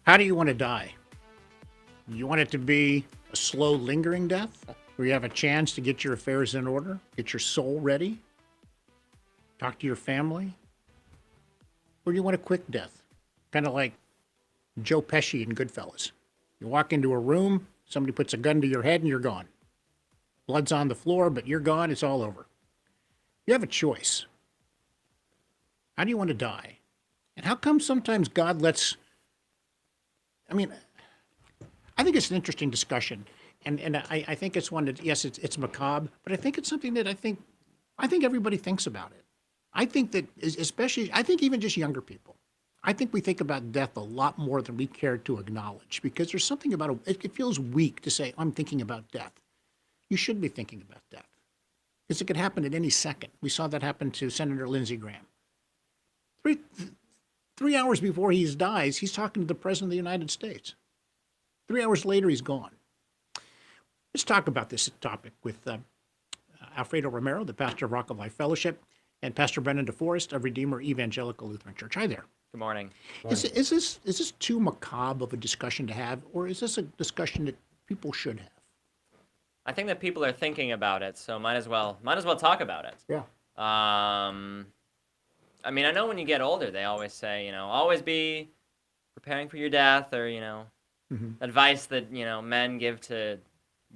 How do you want to die? You want it to be a slow, lingering death where you have a chance to get your affairs in order, get your soul ready, talk to your family? Or do you want a quick death? Kind of like Joe Pesci in Goodfellas. You walk into a room, somebody puts a gun to your head, and you're gone. Blood's on the floor, but you're gone. It's all over. You have a choice. How do you want to die? And how come sometimes God lets, I mean, I think it's an interesting discussion. And I think it's one that, yes, it's macabre, but I think it's something that I think everybody thinks about it. I think that, especially, I think even just younger people, I think we think about death a lot more than we care to acknowledge because there's something about it feels weak to say, I'm thinking about death. You should be thinking about death because it could happen at any second. We saw that happen to Senator Lindsey Graham. Three hours before he dies, he's talking to the President of the United States. 3 hours later, he's gone. Let's talk about this topic with Alfredo Romero, the pastor of Rock of Life Fellowship, and Pastor Brennan DeForest of Redeemer Evangelical Lutheran Church. Hi there. Good morning. Is this too macabre of a discussion to have, or is this a discussion that people should have? I think that people are thinking about it, so might as well talk about it. Yeah. I mean, I know when you get older, they always say, always be preparing for your death, or advice that men give to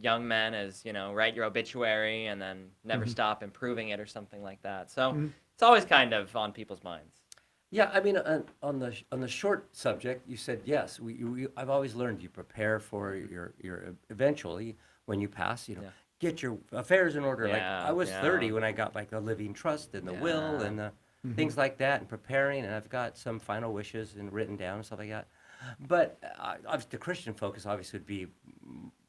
young men is write your obituary and then never stop improving it or something like that. So it's always kind of on people's minds. Yeah, I mean, on the short subject, you said yes. I've always learned you prepare for your eventually when you pass. Get your affairs in order. Like I was 30 when I got like the living trust and the will and the things like that, and preparing. And I've got some final wishes and written down and stuff like that. But the Christian focus obviously would be,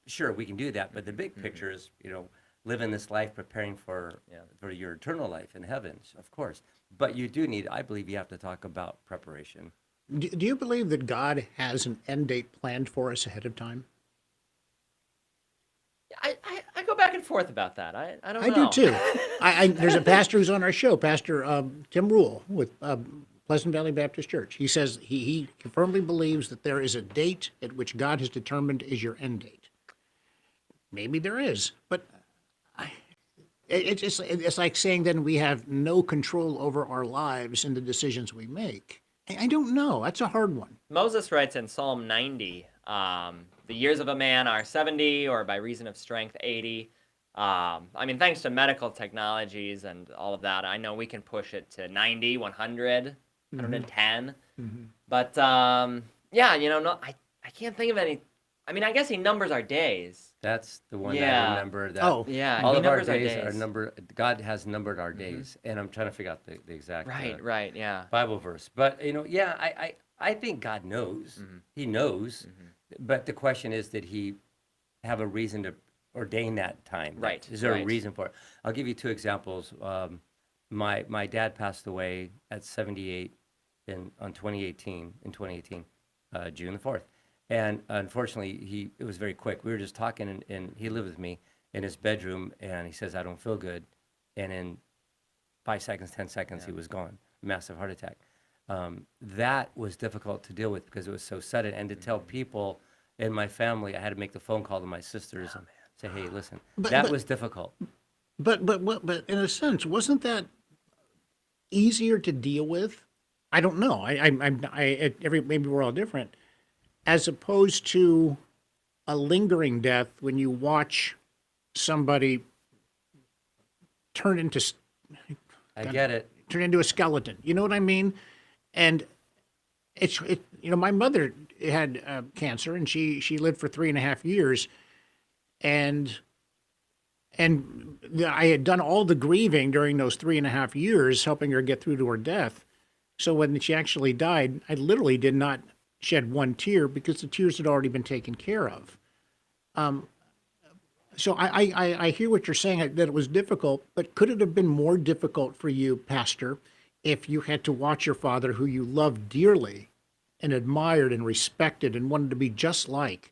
sure, we can do that. But the big picture is, living this life, preparing for your eternal life in heaven, of course. But you do need, I believe, you have to talk about preparation. Do you believe that God has an end date planned for us ahead of time? I go back and forth about that. I don't know. I do too. There's a pastor who's on our show, Pastor Tim Rule with Pleasant Valley Baptist Church. He says he firmly believes that there is a date at which God has determined is your end date. Maybe there is, but it's like saying then we have no control over our lives and the decisions we make. I don't know. That's a hard one. Moses writes in Psalm 90, the years of a man are 70, or by reason of strength, 80. I mean, thanks to medical technologies and all of that, I know we can push it to 90, 100, 110. But, no, I can't think of any. I mean, I guess he numbers our days. That's the one I remember. That Oh, yeah. all He of our numbers days are numbered. God has numbered our days, and I'm trying to figure out the exact Right, yeah. Bible verse. But I think God knows. He knows. But the question is, did He have a reason to ordain that time? Right. Is there a reason for it? I'll give you two examples. My dad passed away at 78 in 2018, June the 4th. And unfortunately, it was very quick. We were just talking, and he lived with me in his bedroom, and he says, I don't feel good. And in 5 seconds, 10 seconds, he was gone. Massive heart attack. That was difficult to deal with because it was so sudden. And to tell people in my family, I had to make the phone call to my sisters and say, hey, listen, that was difficult. But in a sense, wasn't that easier to deal with? I don't know. Maybe we're all different. As opposed to a lingering death when you watch somebody turn into I get it. turn into a skeleton. You know what I mean? And my mother had cancer, and she lived for 3.5 years, and I had done all the grieving during those 3.5 years, helping her get through to her death. So when she actually died, I literally did not shed one tear because the tears had already been taken care of. So I hear what you're saying, that it was difficult, but could it have been more difficult for you, Pastor, if you had to watch your father, who you loved dearly and admired and respected and wanted to be just like,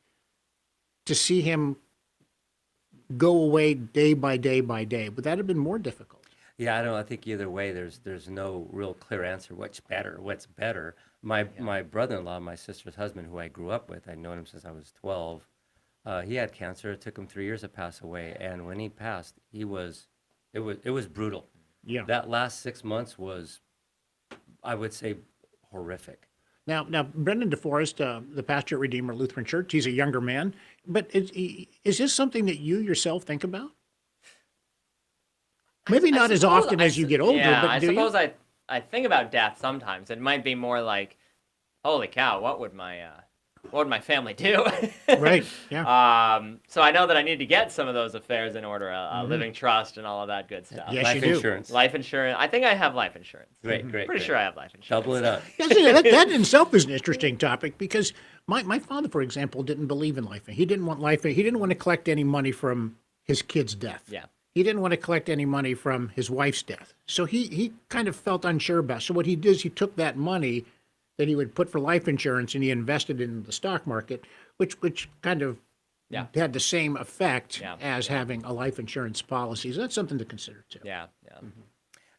to see him go away day by day by day? Would that have been more difficult? Yeah, I don't know. I think either way, there's no real clear answer. What's better? My brother-in-law, my sister's husband, who I grew up with, I'd known him since I was 12. He had cancer. It took him 3 years to pass away, and when he passed, it was brutal. Yeah. That last 6 months was, I would say, horrific. Now, Brendan DeForest, the pastor at Redeemer Lutheran Church, he's a younger man, but is this something that you yourself think about? Maybe not as often as you get older, but I do you? suppose I think about death sometimes. It might be more like, holy cow, what would my family do? Right. Yeah. So I know that I need to get some of those affairs in order, a living trust and all of that good stuff. Yes, Life you do. insurance. Life insurance. I think I have life insurance. Great. Pretty sure I have life insurance. Double it up. Yeah, see, that in itself is an interesting topic because my father, for example, didn't believe in life. He didn't want life. He didn't want to collect any money from his kid's death. Yeah. He didn't want to collect any money from his wife's death. So he kind of felt unsure about it. So what he did is he took that money that he would put for life insurance and he invested in the stock market, which kind of had the same effect as having a life insurance policy. So that's something to consider too. Yeah.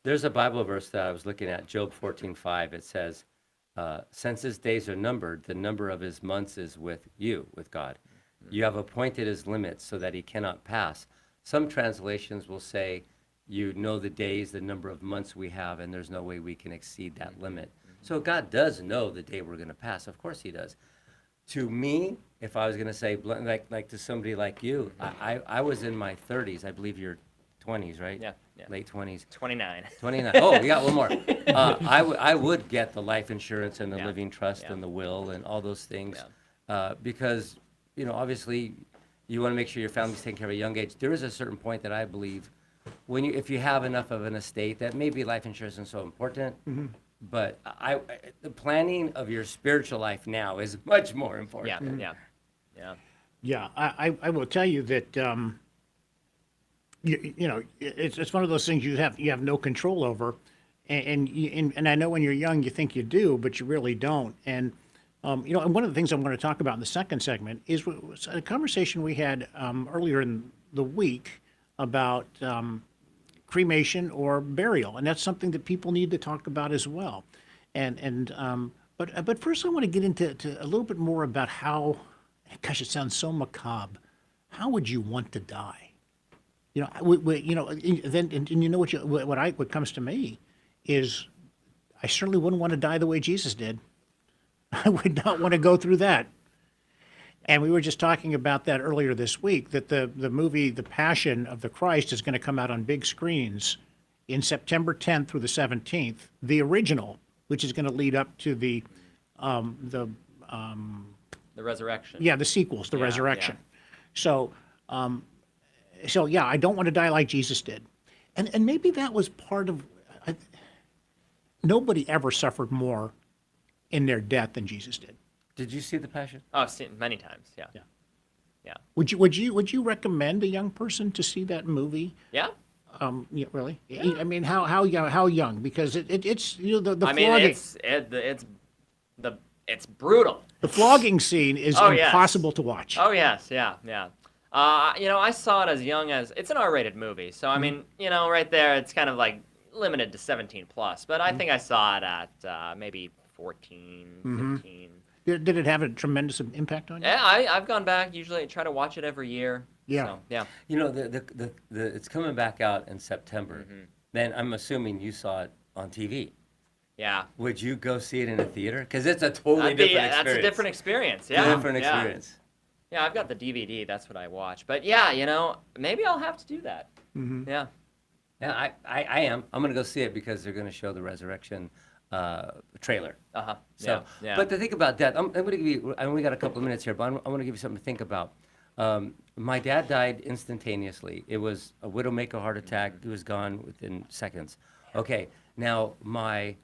There's a Bible verse that I was looking at, Job 14:5. It says, since his days are numbered, the number of his months is with you, with God. You have appointed his limits so that he cannot pass. Some translations will say, you know the days, the number of months we have, and there's no way we can exceed that limit. So God does know the day we're going to pass. Of course he does. To me, if I was going to say, like to somebody like you, I was in my 30s. I believe you're 20s, right? Yeah. Late 20s. 29. 29. Oh, we got one more. I would get the life insurance and the living trust and the will and all those things because, obviously you want to make sure your family's taken care of at a young age. There is a certain point that I believe if you have enough of an estate that maybe life insurance isn't so important. But the planning of your spiritual life now is much more important. Yeah, I will tell you that it's one of those things you have no control over, and I know when you're young you think you do, but you really don't. And and one of the things I'm going to talk about in the second segment is a conversation we had earlier in the week about cremation or burial, and that's something that people need to talk about as well. But first I want to get into a little bit more about how, gosh, it sounds so macabre. How would you want to die? What comes to me is I certainly wouldn't want to die the way Jesus did. I would not want to go through that. And we were just talking about that earlier this week, that the movie The Passion of the Christ is going to come out on big screens in September 10th through the 17th. The original, which is going to lead up to the resurrection. Yeah, the sequels, the resurrection. So I don't want to die like Jesus did. And maybe that was part of, nobody ever suffered more in their death than Jesus did. Did you see The Passion? Oh, I've seen it many times. Yeah. Would you recommend a young person to see that movie? Yeah. Yeah, really? Yeah. I mean, how young? Because it's the I mean, flogging. it's brutal. The flogging scene is impossible to watch. Oh yes, yeah. I saw it as young as it's an R-rated movie, so I mean, right there, it's kind of like limited to 17 plus. But I think I saw it at maybe 14, 15. Did it have a tremendous impact on you? Yeah, I've gone back. Usually, I try to watch it every year. Yeah. So, yeah. It's coming back out in September. Then I'm assuming you saw it on TV. Yeah. Would you go see it in a theater? Because it's a totally different experience. That's a different experience. Yeah. Different experience. Yeah, I've got the DVD. That's what I watch. But yeah, maybe I'll have to do that. Yeah. Yeah, I am. I'm going to go see it because they're going to show the resurrection trailer. So, yeah. But to think about that, I'm going to give you. I only got a couple of minutes here, but I want to give you something to think about. My dad died instantaneously. It was a widowmaker heart attack. He was gone within seconds. Okay, now I'll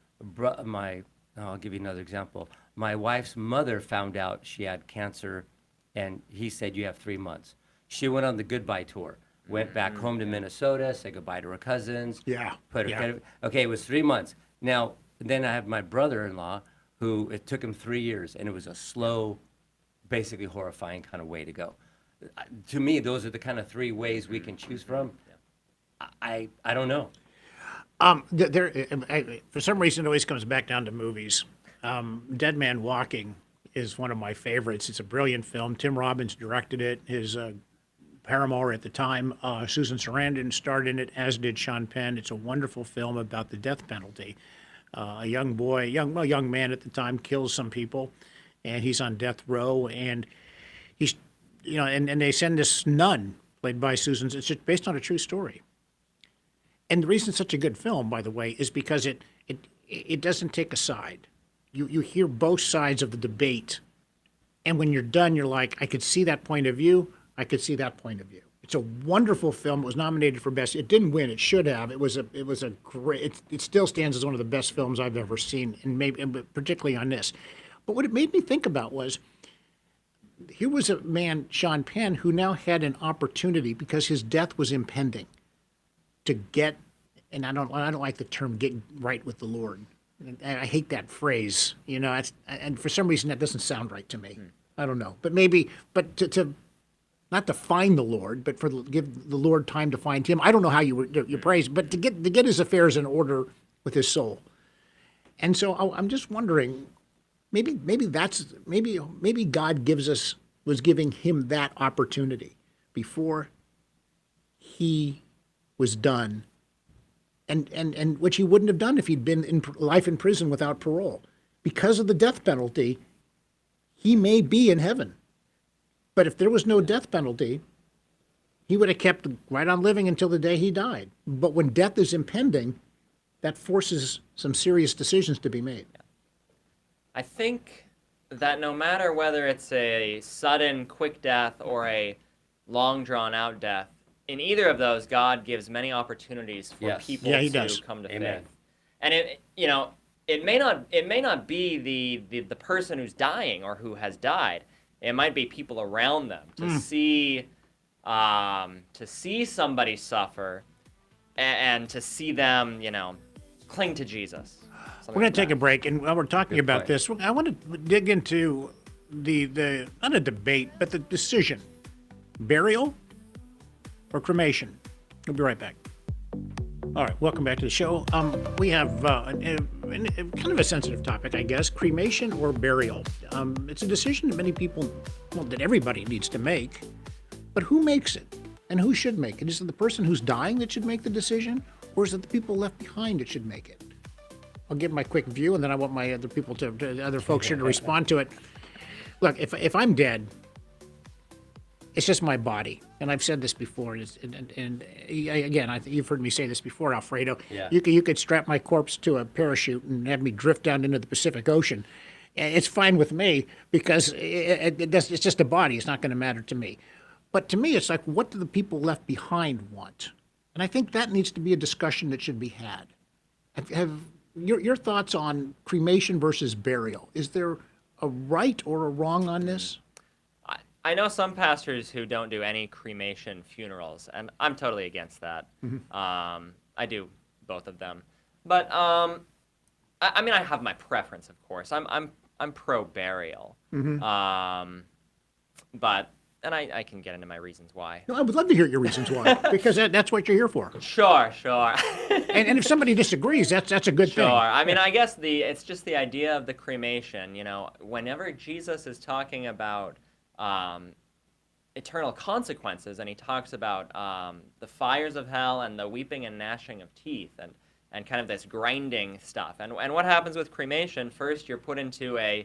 give you another example. My wife's mother found out she had cancer, and he said, "You have 3 months." She went on the goodbye tour. Went back home to Minnesota, said goodbye to her cousins. Yeah. Okay, it was 3 months. Now, then I have my brother-in-law, who it took him 3 years, and it was a slow, basically horrifying kind of way to go. To me, those are the kind of 3 ways we can choose from. I don't know. For some reason, it always comes back down to movies. Dead Man Walking is one of my favorites. It's a brilliant film. Tim Robbins directed it. His paramour at the time, Susan Sarandon, starred in it, as did Sean Penn. It's a wonderful film about the death penalty. A young boy, young man at the time, kills some people, and he's on death row. And he's, and they send this nun played by Susan. It's just based on a true story. And the reason it's such a good film, by the way, is because it doesn't take a side. You hear both sides of the debate, and when you're done, you're like, I could see that point of view. I could see that point of view. It's a wonderful film. It was nominated for best. It didn't win. It should have. It was a great. It still stands as one of the best films I've ever seen, and particularly on this. But what it made me think about was, here was a man, Sean Penn, who now had an opportunity because his death was impending, to get, and I don't like the term "get right with the Lord." I hate that phrase, and for some reason that doesn't sound right to me. I don't know, but to not to find the Lord, but give the Lord time to find him. I don't know how you praise, but to get his affairs in order with his soul. And so I'm just wondering, maybe God was giving him that opportunity before he was done. And which he wouldn't have done if he'd been in life in prison without parole. Because of the death penalty, he may be in heaven. But if there was no death penalty, he would have kept right on living until the day he died. But when death is impending, that forces some serious decisions to be made. I think that no matter whether it's a sudden, quick death or a long, drawn-out death, in either of those, God gives many opportunities for people to come to faith. And it may not be the person who's dying or who has died. It might be people around them to see somebody suffer and to see them, cling to Jesus. We're going to take a break, and while we're talking about this, I want to dig into the not a debate, but the decision: burial or cremation. We'll be right back. All right, welcome back to the show. We have kind of a sensitive topic, I guess: cremation or burial. It's a decision that many people, that everybody needs to make. But who makes it, and who should make it? Is it the person who's dying that should make the decision, or is it the people left behind that should make it? I'll give my quick view, and then I want my other people other folks here to respond to it. Look, if I'm dead, it's just my body, and I've said this before. And again, you've heard me say this before, Alfredo. Yeah. You could strap my corpse to a parachute and have me drift down into the Pacific Ocean. It's fine with me because it's just a body. It's not going to matter to me. But to me, it's like, what do the people left behind want? And I think that needs to be a discussion that should be had. Have your thoughts on cremation versus burial? Is there a right or a wrong on this? I know some pastors who don't do any cremation funerals, and I'm totally against that. Mm-hmm. I do both of them, but I have my preference, of course. I'm pro burial, mm-hmm. But I can get into my reasons why. No, I would love to hear your reasons why, because that's what you're here for. Sure. and if somebody disagrees, that's a good thing. Sure. I mean, I guess it's just the idea of the cremation. Whenever Jesus is talking about eternal consequences, and he talks about the fires of hell and the weeping and gnashing of teeth and kind of this grinding stuff. And what happens with cremation? First, you're put into a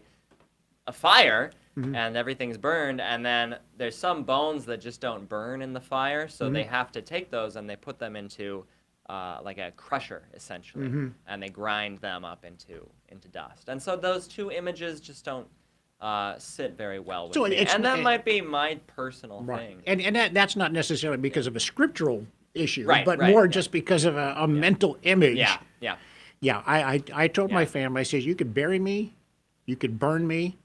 fire, mm-hmm. and everything's burned, and then there's some bones that just don't burn in the fire, so mm-hmm. they have to take those and they put them into like a crusher, essentially, mm-hmm. and they grind them up into dust. And so those two images just don't sit very well with me. And that might be my personal thing. And that's not necessarily because of a scriptural issue, but right, more just because of a mental image. Yeah. I told my family, I said, you could bury me, you could burn me,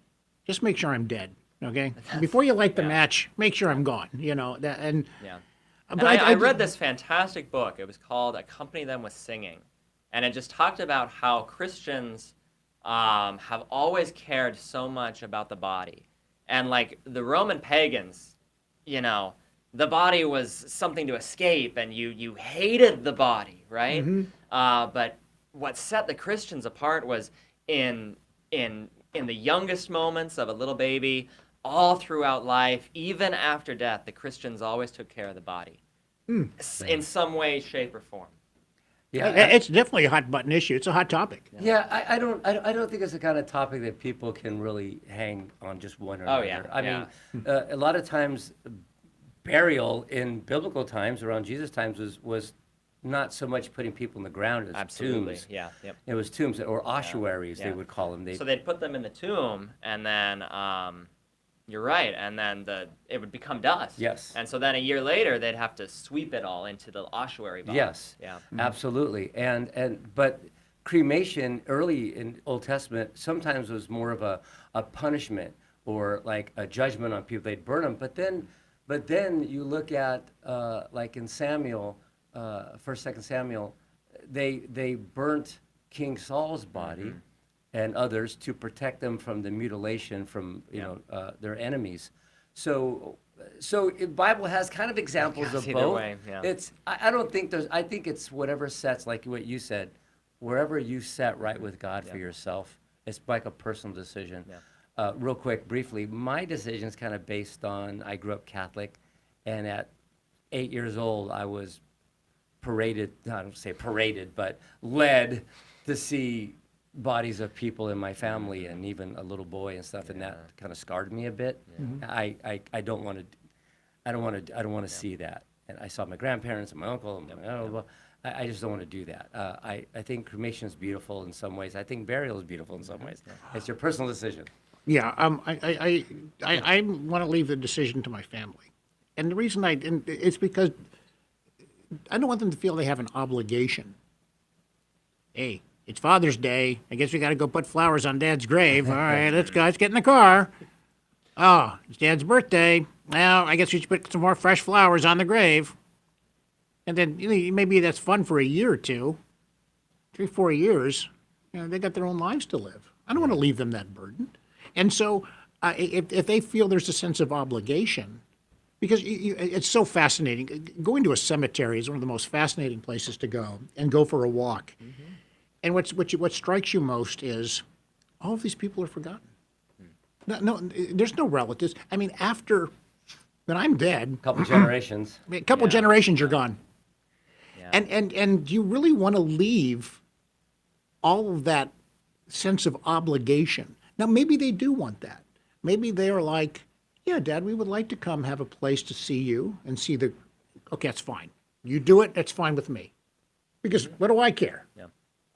just make sure I'm dead, okay? Before you light the match, make sure I'm gone, And I read this fantastic book. It was called Accompany Them with Singing. And it just talked about how Christians have always cared so much about the body. And like the Roman pagans, the body was something to escape, and you hated the body, right? Mm-hmm. But what set the Christians apart was in in the youngest moments of a little baby, all throughout life, even after death, the Christians always took care of the body in some way, shape, or form. Yeah, It's definitely a hot button issue. It's a hot topic. yeah. I don't think it's the kind of topic that people can really hang on just one or Oh, another. yeah, I mean, a lot of times, burial in biblical times, around Jesus' times, was not so much putting people in the ground as Absolutely. tombs. Yeah. Yep. It was tombs or ossuaries, Yeah. they would call them. So they'd put them in the tomb, and then you're right, and then it would become dust. Yes. And so then a year later, they'd have to sweep it all into the ossuary box. Yes. Yeah. Absolutely. But cremation early in Old Testament sometimes was more of a punishment or like a judgment on people. They'd burn them. But then you look at like in Samuel, 1st, 2nd Samuel, they burnt King Saul's body and others to protect them from the mutilation from their enemies. So the Bible has kind of examples of either both. way, yeah. I don't think there's. I think it's whatever sets, like what you said, wherever you set right with God for yourself. It's like a personal decision. Yeah. Real quick, briefly, my decision is kind of based on I grew up Catholic, and at 8 years old I was paraded. I don't say paraded, but led to see bodies of people in my family and even a little boy and stuff, and that kind of scarred me a bit. I don't want to see that. And I saw my grandparents and my uncle and I just don't want to do that. I think cremation is beautiful in some ways. I think burial is beautiful in some ways. It's your personal decision. Yeah, I want to leave the decision to my family, and the reason it's because I don't want them to feel they have an obligation. Hey, it's Father's Day. I guess we got to go put flowers on Dad's grave. All right, let's go. Let's get in the car. Oh, it's Dad's birthday. Now I guess we should put some more fresh flowers on the grave. And then maybe that's fun for a year or two, 3, 4 years. They got their own lives to live. I don't want to leave them that burden. And so, if they feel there's a sense of obligation, because it's so fascinating. Going to a cemetery is one of the most fascinating places to go and go for a walk. And what strikes you most is all of these people are forgotten. No, there's no relatives. I mean, when I'm dead, A couple generations. a couple generations you're gone. Yeah. And do you really want to leave all of that sense of obligation? Now, maybe they do want that. Maybe they're like, yeah, Dad, we would like to come have a place to see you and see okay, that's fine. You do it, that's fine with me. Because what do I care? Yeah.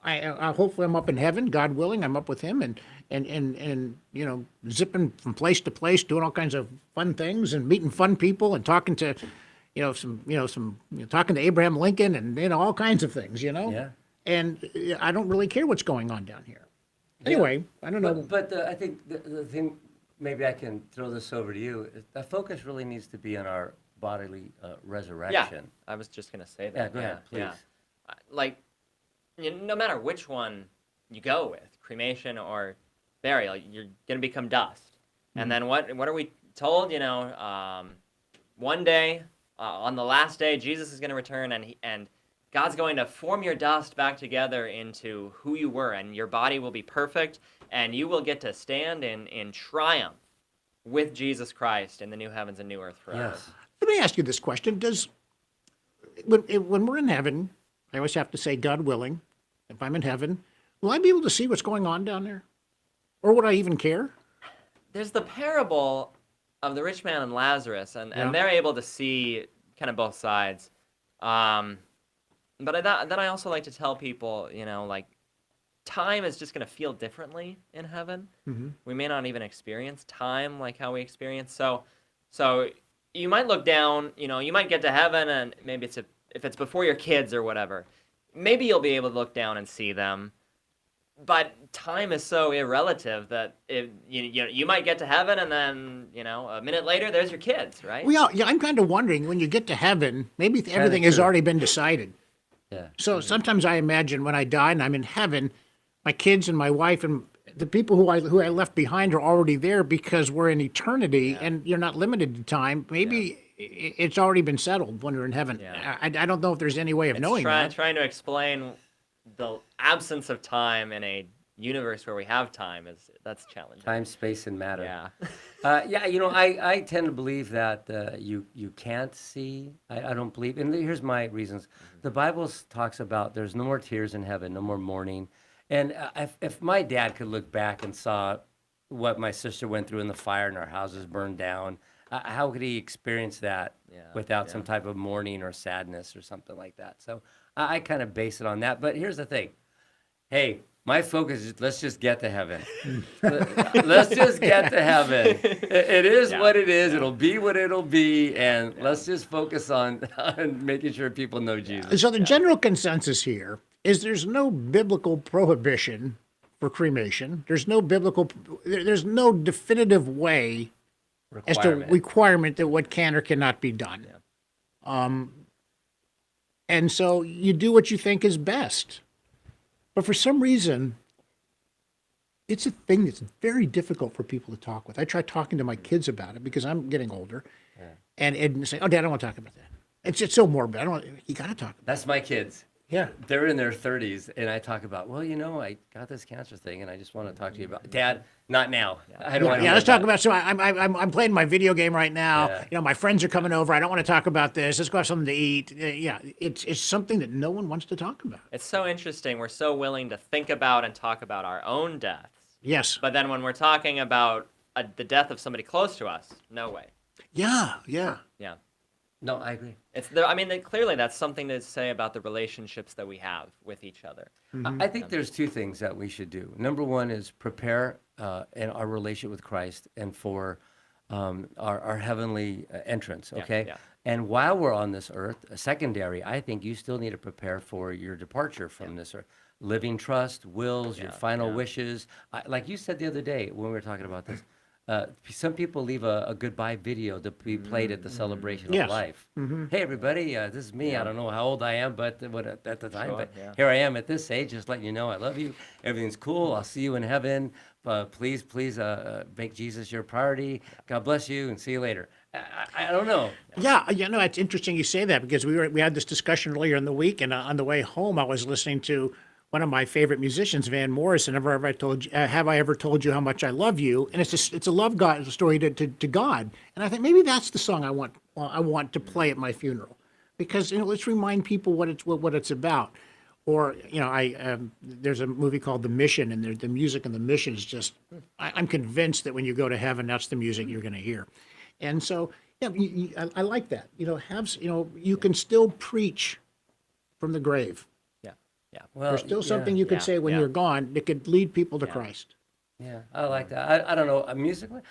I hopefully I'm up in heaven, God willing, I'm up with him and zipping from place to place, doing all kinds of fun things and meeting fun people and talking to, talking to Abraham Lincoln and all kinds of things, Yeah. And I don't really care what's going on down here. Anyway, I don't know. But I think the thing, maybe I can throw this over to you. The focus really needs to be on our bodily resurrection. Yeah, I was just gonna say that. Yeah, go ahead, please. Yeah. Like, no matter which one you go with, cremation or burial, you're gonna become dust. And then what are we told? One day, on the last day, Jesus is gonna return, and God's going to form your dust back together into who you were, and your body will be perfect, and you will get to stand in triumph with Jesus Christ in the new heavens and new earth forever. Yes. Let me ask you this question. When we're in heaven, I always have to say, God willing, if I'm in heaven, will I be able to see what's going on down there? Or would I even care? There's the parable of the rich man and Lazarus, and Yeah. they're able to see kind of both sides. But then I also like to tell people, like, time is just going to feel differently in heaven. We may not even experience time like how we experience. So you might look down, you might get to heaven, and maybe if it's before your kids or whatever, maybe you'll be able to look down and see them. But time is so irrelative that you might get to heaven, and then a minute later there's your kids, right? Well, yeah, I'm kind of wondering when you get to heaven, maybe everything has true. already been decided. Yeah. So sometimes I imagine when I die and I'm in heaven, my kids and my wife and the people who I left behind are already there because we're in eternity and you're not limited to time. Maybe it's already been settled when you're in heaven. Yeah. I don't know if there's any way of knowing that. Trying to explain the absence of time in a universe where we have time that's challenging. Time, space, and matter. Yeah. I tend to believe that you can't see. I don't believe, and here's my reasons. The Bible talks about there's no more tears in heaven, no more mourning. And if my dad could look back and saw what my sister went through in the fire and our houses burned down, how could he experience that without some type of mourning or sadness or something like that? So I kind of base it on that. But here's the thing. Hey, my focus is let's just get to heaven. Let's just get to heaven. It is what it is. It'll be what it'll be. And let's just focus on making sure people know Jesus. So the general consensus here is there's no biblical prohibition for cremation. There's no definitive way as to requirement that what can or cannot be done. And so you do what you think is best. But for some reason, it's a thing that's very difficult for people to talk with. I try talking to my kids about it because I'm getting older, and say, "Oh, Dad, I don't want to talk about that. It's so morbid. You got to talk about it." That's my kids. Yeah. They're in their 30s, and I talk about, well, I got this cancer thing, and I just want to talk to you about it. Dad, not now. I don't want to. Yeah, let's talk about. So I'm playing my video game right now. My friends are coming over. I don't want to talk about this. Let's go have something to eat. It's something that no one wants to talk about. It's so interesting. We're so willing to think about and talk about our own deaths. Yes. But then when we're talking about the death of somebody close to us, no way. Yeah. No, I agree. Clearly that's something to say about the relationships that we have with each other. I think there's two things that we should do. Number one is prepare in our relationship with Christ and for our heavenly entrance, okay? Yeah. And while we're on this earth, secondary, I think you still need to prepare for your departure from this earth. Living trust, wills, your final wishes. Like you said the other day when we were talking about this, some people leave a goodbye video to be played at the celebration of life. Hey, everybody, this is me. I don't know how old I am, but at the time, here I am at this age, just letting you know I love you. Everything's cool. I'll see you in heaven. Please make Jesus your priority. God bless you, and see you later. I don't know. Yeah, it's interesting you say that because we had this discussion earlier in the week, and on the way home, I was listening to one of my favorite musicians, Van Morrison. Have I ever told you how much I love you? And it's a love story to God. And I think maybe that's the song I want to play at my funeral, because let's remind people what it's about. Or there's a movie called The Mission, and the music in The Mission is just I'm convinced that when you go to heaven, that's the music you're going to hear. And so I like that. You can still preach from the grave. Yeah. Well, There's still something you could say when you're gone that could lead people to Christ. Yeah, I like that. I don't know, musically,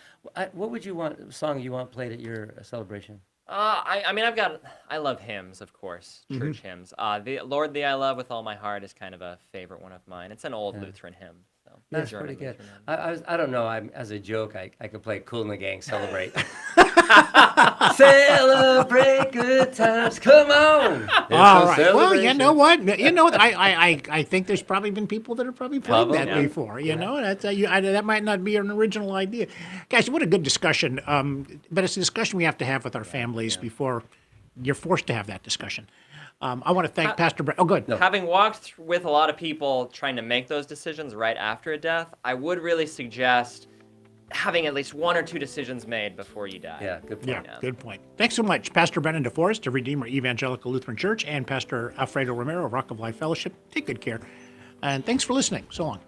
what would you want, song you want played at your celebration? I love hymns, of course, church hymns. The Lord Thee I Love with All My Heart is kind of a favorite one of mine. It's an old Lutheran hymn. So That's pretty good. I don't know, as a joke, I could play Cool in the Gang, Celebrate. Celebrate good times, come on. All right. Well, you know what? I think there's probably been people that have probably played that before. That might not be an original idea. Guys, what a good discussion. But it's a discussion we have to have with our families before you're forced to have that discussion. I want to thank Pastor Brent. Oh, good. No. Having walked with a lot of people trying to make those decisions right after a death, I would really suggest having at least one or two decisions made before you die. Yeah, good point. Good point. Thanks so much, Pastor Brennan DeForest of Redeemer Evangelical Lutheran Church and Pastor Alfredo Romero of Rock of Life Fellowship. Take good care. And thanks for listening. So long.